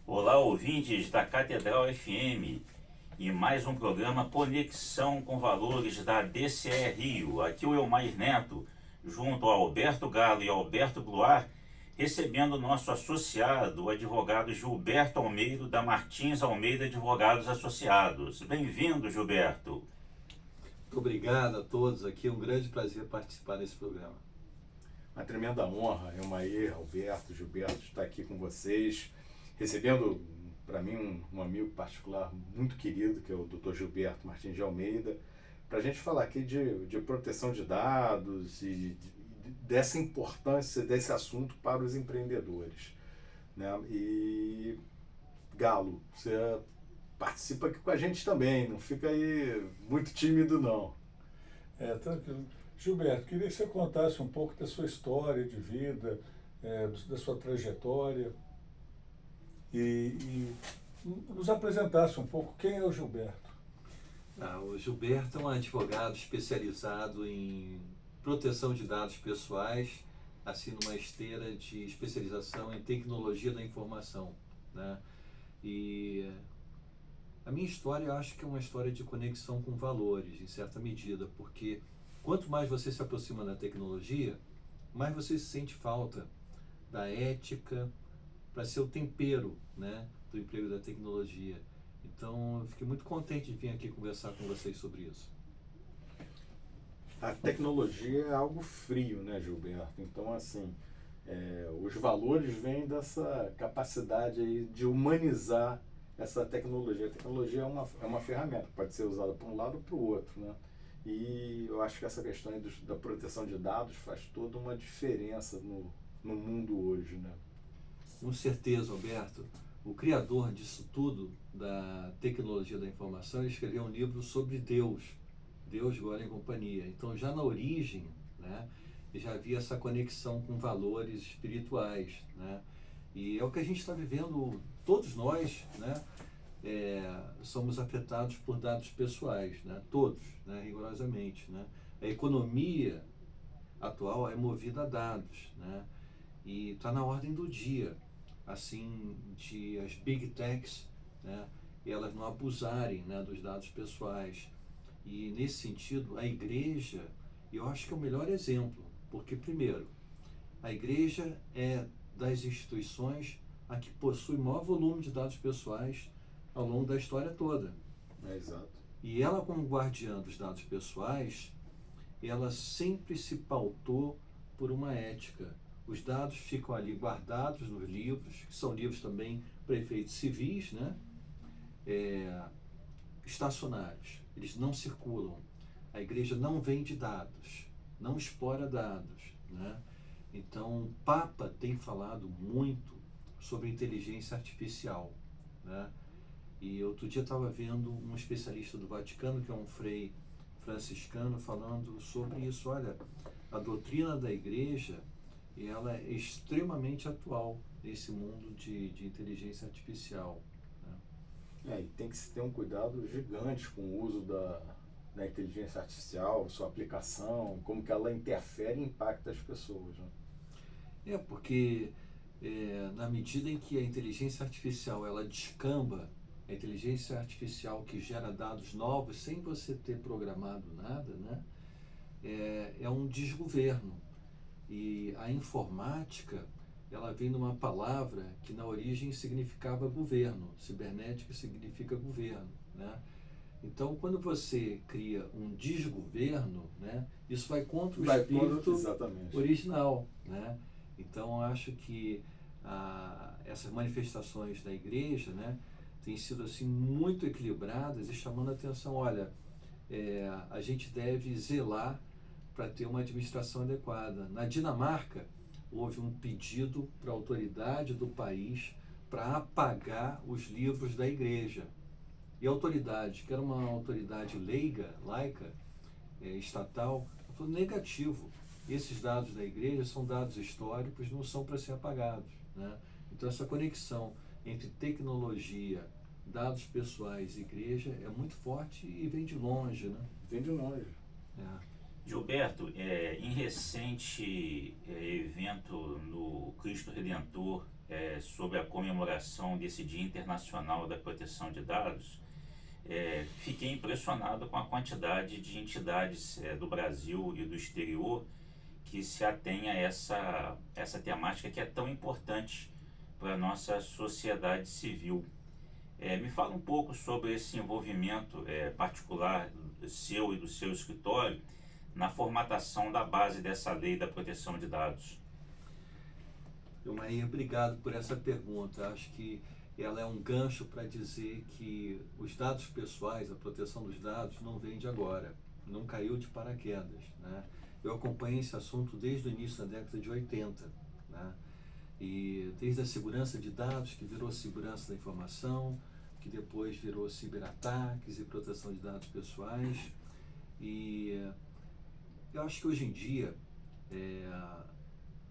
Olá, ouvintes da Catedral FM e mais um programa Conexão com Valores da DCE Rio. Aqui o Elmais Neto, junto a Alberto Galo e Alberto Bluar, recebendo o nosso associado, o advogado Gilberto Almeida, da Martins Almeida Advogados Associados. Bem-vindo, Gilberto. Muito obrigado a todos aqui, é um grande prazer participar desse programa. Uma tremenda honra, Elmair, Alberto, Gilberto, estar aqui com vocês, recebendo, para mim, um amigo particular muito querido, que é o Dr. Gilberto Martins de Almeida, para a gente falar aqui de proteção de dados e dessa importância desse assunto para os empreendedores, né? E, Galo, você participa aqui com a gente também, não fica aí muito tímido não. Tranquilo. Gilberto, queria que você contasse um pouco da sua história de vida, da sua trajetória e nos apresentasse um pouco quem é o Gilberto. O Gilberto é um advogado especializado em proteção de dados pessoais, assim numa esteira de especialização em tecnologia da informação, né? E a minha história, eu acho que é uma história de conexão com valores, em certa medida, porque quanto mais você se aproxima da tecnologia, mais você sente falta da ética para ser o tempero, né, do emprego da tecnologia. Então, eu fiquei muito contente de vir aqui conversar com vocês sobre isso. A tecnologia é algo frio, né, Gilberto? Então, assim, os valores vêm dessa capacidade aí de humanizar essa tecnologia. A tecnologia é uma ferramenta, pode ser usada para um lado ou para o outro, né? E eu acho que essa questão aí da proteção de dados faz toda uma diferença no mundo hoje, né? Com certeza, Alberto. O criador disso tudo, da tecnologia da informação, ele escreveu um livro sobre Deus, Glória e Companhia. Então, já na origem, né, já havia essa conexão com valores espirituais, né? E é o que a gente está vivendo, todos nós, né, somos afetados por dados pessoais, né? Todos, né, rigorosamente, né? A economia atual é movida a dados, né? E está na ordem do dia, assim, de as big techs, né, elas não abusarem, né, dos dados pessoais. E nesse sentido, a igreja, eu acho que é o melhor exemplo, porque primeiro, a igreja é das instituições a que possui maior volume de dados pessoais ao longo da história toda. Exato. E ela, como guardiã dos dados pessoais, ela sempre se pautou por uma ética. Os dados ficam ali guardados nos livros, que são livros também para efeitos civis, né? Estacionários. Eles não circulam. A igreja não vende dados, não explora dados, né? Então, o Papa tem falado muito sobre inteligência artificial, né? E outro dia estava vendo um especialista do Vaticano, que é um frei franciscano, falando sobre isso. Olha, a doutrina da igreja, ela é extremamente atual nesse mundo de inteligência artificial, né? E tem que se ter um cuidado gigante com o uso da inteligência artificial, sua aplicação, como que ela interfere e impacta as pessoas, né? Porque na medida em que a inteligência artificial ela descamba, a inteligência artificial que gera dados novos sem você ter programado nada, né, é um desgoverno. E a informática, ela vem de uma palavra que na origem significava governo, cibernética significa governo, né? Então, quando você cria um desgoverno, né, isso vai contra o espírito original, né? Então, acho que essas manifestações da igreja, né, têm sido assim, muito equilibradas e chamando a atenção, olha, a gente deve zelar para ter uma administração adequada. Na Dinamarca, houve um pedido para a autoridade do país para apagar os livros da igreja. E a autoridade, que era uma autoridade laica, estatal, falou negativo. Esses dados da igreja são dados históricos, não são para ser apagados, né? Então, essa conexão entre tecnologia, dados pessoais e igreja é muito forte e vem de longe, né? Vem de longe. Gilberto, em recente evento no Cristo Redentor sobre a comemoração desse Dia Internacional da Proteção de Dados, fiquei impressionado com a quantidade de entidades do Brasil e do exterior que se atém a essa temática que é tão importante para a nossa sociedade civil. Me fala um pouco sobre esse envolvimento particular seu e do seu escritório na formatação da base dessa lei da proteção de dados. Maria, obrigado por essa pergunta. Acho que ela é um gancho para dizer que os dados pessoais, a proteção dos dados, não vem de agora, não caiu de paraquedas, né? Eu acompanho esse assunto desde o início da década de 80, né? E desde a segurança de dados, que virou segurança da informação, que depois virou ciberataques e proteção de dados pessoais. E eu acho que hoje em dia,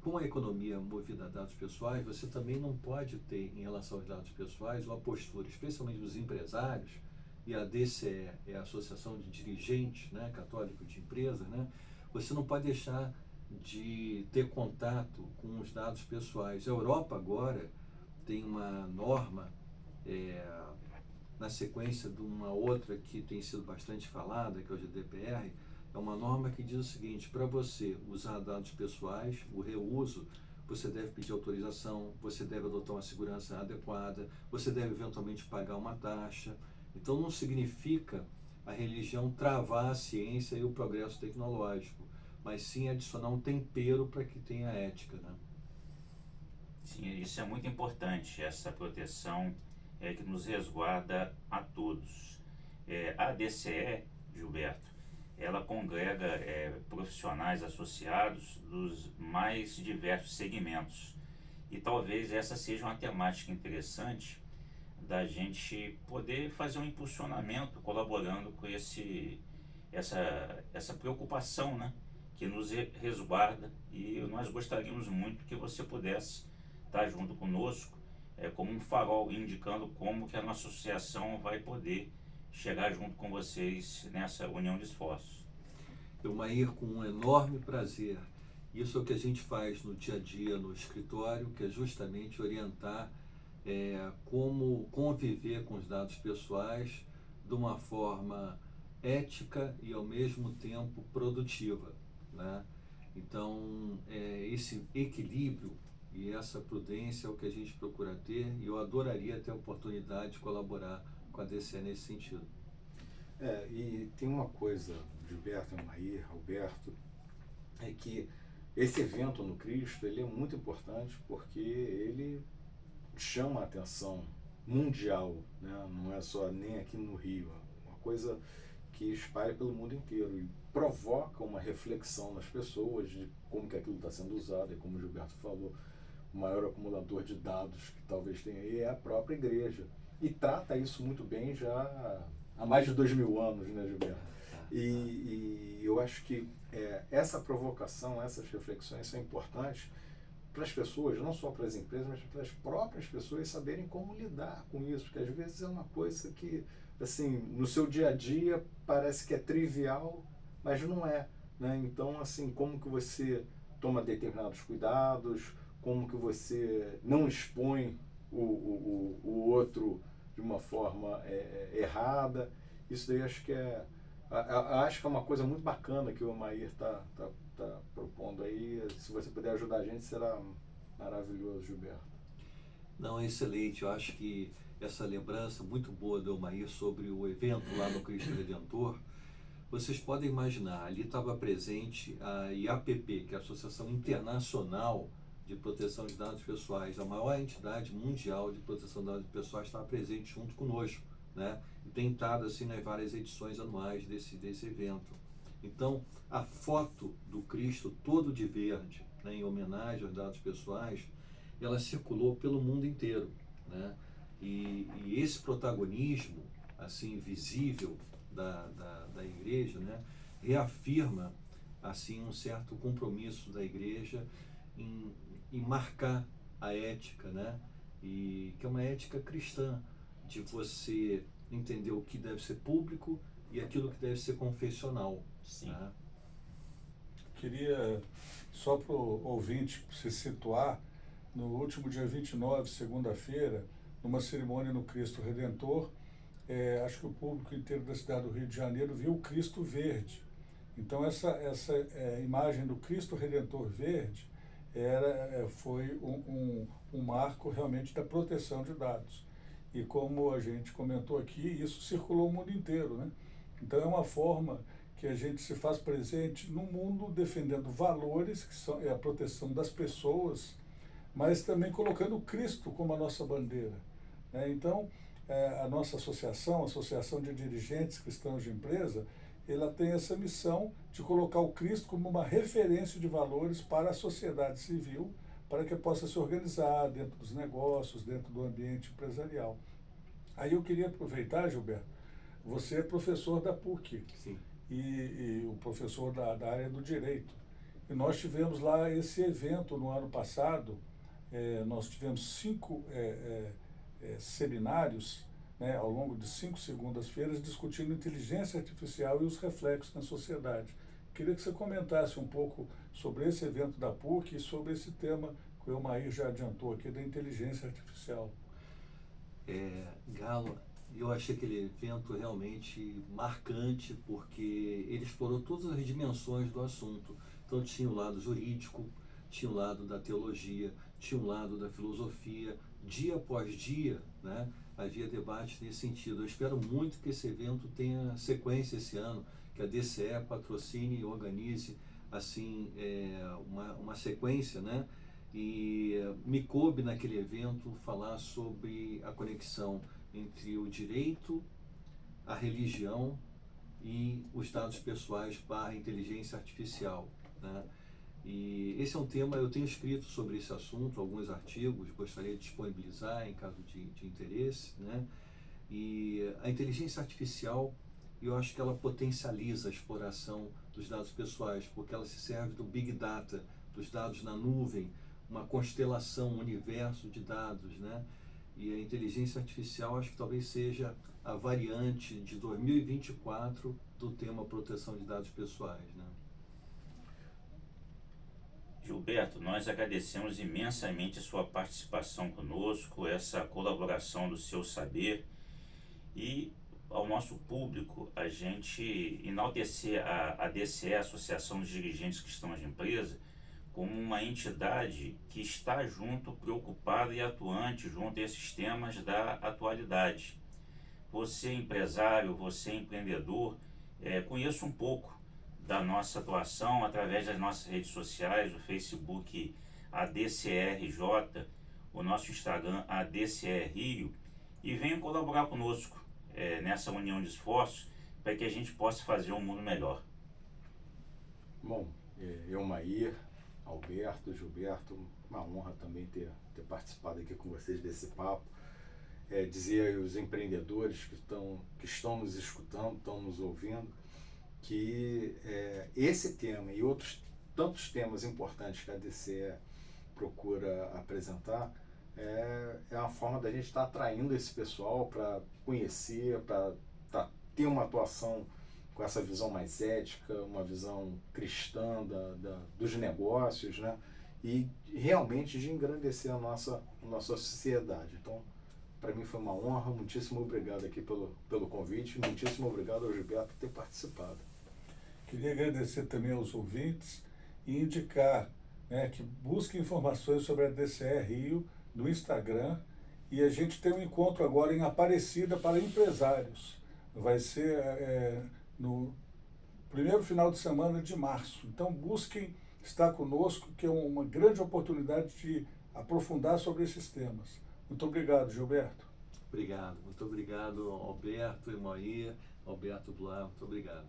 com a economia movida a dados pessoais, você também não pode ter, em relação aos dados pessoais, uma postura, especialmente dos empresários, e a DCE é a Associação de Dirigentes, né, Católico de Empresas, né? Você não pode deixar de ter contato com os dados pessoais. A Europa agora tem uma norma, na sequência de uma outra que tem sido bastante falada, que é o GDPR, é uma norma que diz o seguinte: para você usar dados pessoais, o reuso, você deve pedir autorização, você deve adotar uma segurança adequada, você deve eventualmente pagar uma taxa. Então não significa a religião travar a ciência e o progresso tecnológico, mas sim adicionar um tempero para que tenha ética, né? Sim, isso é muito importante, essa proteção que nos resguarda a todos. A DCE, Gilberto, ela congrega profissionais associados dos mais diversos segmentos, e talvez essa seja uma temática interessante da gente poder fazer um impulsionamento colaborando com essa preocupação, né, que nos resguarda, e nós gostaríamos muito que você pudesse estar junto conosco como um farol, indicando como que a nossa associação vai poder chegar junto com vocês nessa união de esforços. Maír, com um enorme prazer. Isso é o que a gente faz no dia a dia no escritório, que é justamente orientar como conviver com os dados pessoais de uma forma ética e ao mesmo tempo produtiva, né? Então, esse equilíbrio e essa prudência é o que a gente procura ter, e eu adoraria ter a oportunidade de colaborar com a DCE nesse sentido. E tem uma coisa, Gilberto, Maír, Alberto, é que esse evento no Cristo, ele é muito importante porque ele chama a atenção mundial, né? Não é só nem aqui no Rio, é uma coisa que espalha pelo mundo inteiro e provoca uma reflexão nas pessoas de como que aquilo está sendo usado. E como o Gilberto falou, o maior acumulador de dados que talvez tenha aí é a própria igreja, e trata isso muito bem já há mais de 2000 anos, né, Gilberto? E eu acho que essa provocação, essas reflexões são importantes para as pessoas, não só para as empresas, mas para as próprias pessoas saberem como lidar com isso, porque às vezes é uma coisa que, assim, no seu dia a dia parece que é trivial, mas não é, né? Então, assim, como que você toma determinados cuidados, como que você não expõe o outro de uma forma errada. Isso daí acho que é uma coisa muito bacana que o Maír está propondo aí. Se você puder ajudar a gente, será maravilhoso, Gilberto. Não, excelente. Eu acho que essa lembrança muito boa do Maír sobre o evento lá no Cristo Redentor, vocês podem imaginar, ali estava presente a IAPP, que é a Associação Internacional de Proteção de Dados Pessoais, a maior entidade mundial de proteção de dados pessoais, estava presente junto conosco, né? E tem estado assim nas várias edições anuais desse evento. Então, a foto do Cristo todo de verde, né, em homenagem aos dados pessoais, ela circulou pelo mundo inteiro, né? E esse protagonismo assim visível da igreja, né, reafirma assim um certo compromisso da igreja em marcar a ética, né? E que é uma ética cristã, de você entender o que deve ser público e aquilo que deve ser confessional. Sim. Né? Queria, só para o ouvinte se situar, no último dia 29, segunda-feira, numa cerimônia no Cristo Redentor. Acho que o público inteiro da cidade do Rio de Janeiro viu o Cristo verde. Então essa imagem do Cristo Redentor verde foi um marco realmente da proteção de dados. E como a gente comentou aqui, isso circulou o mundo inteiro, né? Então é uma forma que a gente se faz presente no mundo defendendo valores, que são a proteção das pessoas, mas também colocando Cristo como a nossa bandeira, né? Então, a nossa associação, a Associação de Dirigentes Cristãos de Empresa, ela tem essa missão de colocar o Cristo como uma referência de valores para a sociedade civil, para que possa se organizar dentro dos negócios, dentro do ambiente empresarial. Aí eu queria aproveitar, Gilberto, você é professor da PUC. Sim. E o professor da área do direito. E nós tivemos lá esse evento no ano passado. Nós tivemos 5 seminários, né, ao longo de 5 segundas-feiras, discutindo inteligência artificial e os reflexos na sociedade. Queria que você comentasse um pouco sobre esse evento da PUC e sobre esse tema que o Elmair já adiantou aqui, da inteligência artificial. Galo, eu achei aquele evento realmente marcante, porque ele explorou todas as dimensões do assunto. Então tinha o lado jurídico, tinha o lado da teologia, tinha o lado da filosofia. Dia após dia, né, havia debate nesse sentido. Eu espero muito que esse evento tenha sequência esse ano, que a DCE patrocine e organize assim, uma sequência, né? E me coube naquele evento falar sobre a conexão entre o direito, a religião e os dados pessoais / inteligência artificial, né? E esse é um tema, eu tenho escrito sobre esse assunto, alguns artigos, gostaria de disponibilizar em caso de interesse, né? E a inteligência artificial, eu acho que ela potencializa a exploração dos dados pessoais, porque ela se serve do Big Data, dos dados na nuvem, uma constelação, um universo de dados, né? E a inteligência artificial acho que talvez seja a variante de 2024 do tema proteção de dados pessoais, né? Gilberto, nós agradecemos imensamente a sua participação conosco, essa colaboração do seu saber, e ao nosso público, a gente enaltecer a DCE, a Associação dos Dirigentes Cristãos de Empresa, como uma entidade que está junto, preocupada e atuante junto a esses temas da atualidade. Você empresário, você empreendedor, conheça um pouco da nossa atuação através das nossas redes sociais, o Facebook ADCRJ, o nosso Instagram ADCR Rio, e venham colaborar conosco nessa união de esforços para que a gente possa fazer um mundo melhor. Bom, Elmair, Alberto, Gilberto, uma honra também ter participado aqui com vocês desse papo. Dizer aos empreendedores que estão nos escutando, estão nos ouvindo, que esse tema e outros tantos temas importantes que a DCE procura apresentar é uma forma da gente estar atraindo esse pessoal para conhecer, para ter uma atuação com essa visão mais ética, uma visão cristã dos negócios, né? E realmente de engrandecer a nossa sociedade. Então, para mim foi uma honra, muitíssimo obrigado aqui pelo convite, muitíssimo obrigado ao Gilberto por ter participado. Queria agradecer também aos ouvintes e indicar, né, que busquem informações sobre a DCE Rio no Instagram, e a gente tem um encontro agora em Aparecida para empresários. Vai ser no primeiro final de semana de março. Então busquem estar conosco, que é uma grande oportunidade de aprofundar sobre esses temas. Muito obrigado, Gilberto. Obrigado, muito obrigado, Alberto, Elmair, Alberto Goulart, muito obrigado.